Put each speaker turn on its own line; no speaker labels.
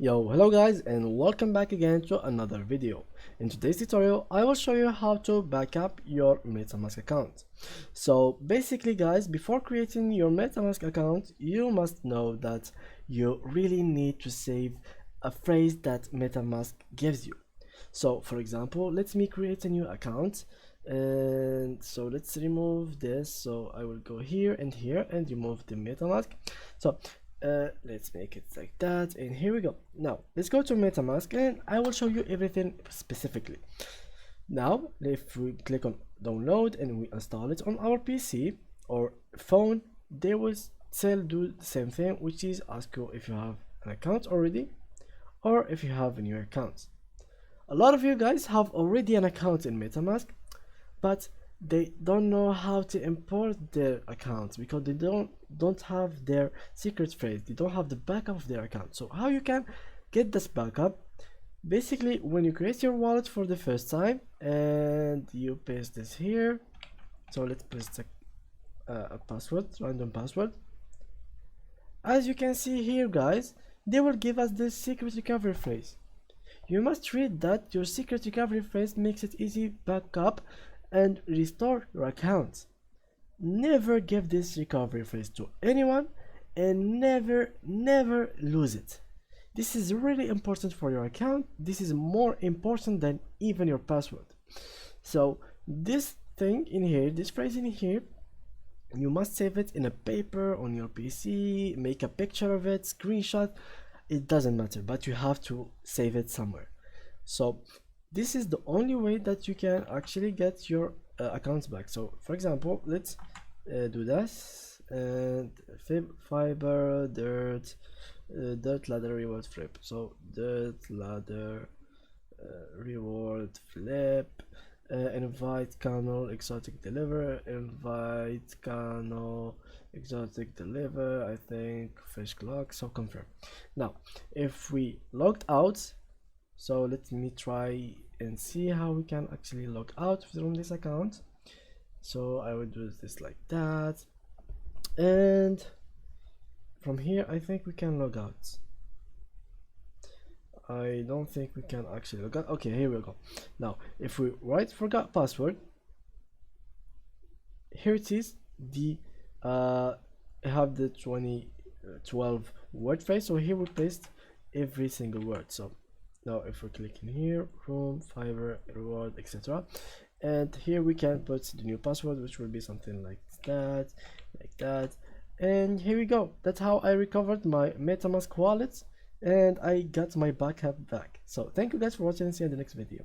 Hello guys, and welcome back again to another video. In today's tutorial I will show you how to backup your Metamask account. So basically guys, before creating your Metamask account you must know that you really need to save a phrase that Metamask gives you. So for example, let me create a new account, and so let's remove this. So I will go here and remove the Metamask. So let's make it like that, and here we go. Now let's go to Metamask and I will show you everything specifically. Now if we click on download and we install it on our PC or phone, they will still do the same thing, which is ask you if you have an account already or if you have a new account. A lot of you guys have already an account in Metamask, but they don't know how to import their accounts because they don't have their secret phrase. They don't have the backup of their account. So how you can get this backup? Basically, when you create your wallet for the first time and you paste this here, so let's paste a password, random password. As you can see here guys, they will give us the secret recovery phrase. You must read that your secret recovery phrase makes it easy backup and restore your account. Never give this recovery phrase to anyone and never lose it. This is really important for your account. This is more important than even your password. So this thing in here, this phrase in here, you must save it in a paper on your PC, make a picture of it, screenshot, it doesn't matter, but you have to save it somewhere. So this is the only way that you can actually get your accounts back. So for example, let's do this, and fiber dirt ladder reward flip. So dirt ladder reward flip, invite canal exotic deliver, invite canal exotic deliver, I think fish clock. So confirm. Now if we logged out, so let me try and see how we can actually log out from this account. So I will do this like that, and from here I think we can log out. I don't think we can actually log out. Okay, here we go. Now if we write forgot password, here it is. The I have the 2012 word phrase, so here we paste every single word. So now if we click in here, room, fiber, reward, etc., and here we can put the new password, which will be something like that, and here we go. That's how I recovered my Metamask wallet and I got my backup back. So thank you guys for watching and see you in the next video.